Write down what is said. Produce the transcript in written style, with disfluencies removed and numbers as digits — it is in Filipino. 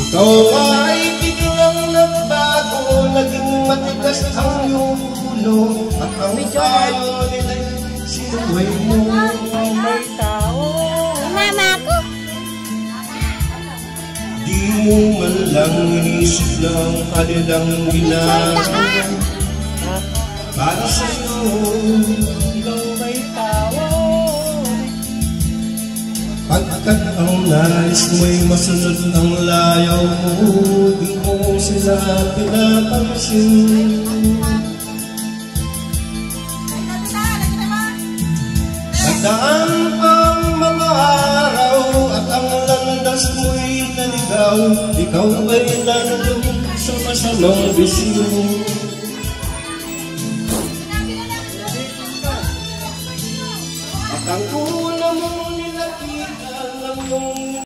Ikaw ay biglang nagbago, naging matigas ang iyong ulo, at ang tayo nila'y sinuway mo. May tao. Mama ko. Di mo man lang inisip na ang kanilang ginagawa para sa'yo. Ikaw may tao. Pagkat ang nais mo'y masunod ang layaw mo, di mo sila pinapansin. Nagdaan pang mga araw at ang landas mo'y naligaw, ikaw ba'y nandun sa masamang bisyo? At ang una mong nilakita ng iyong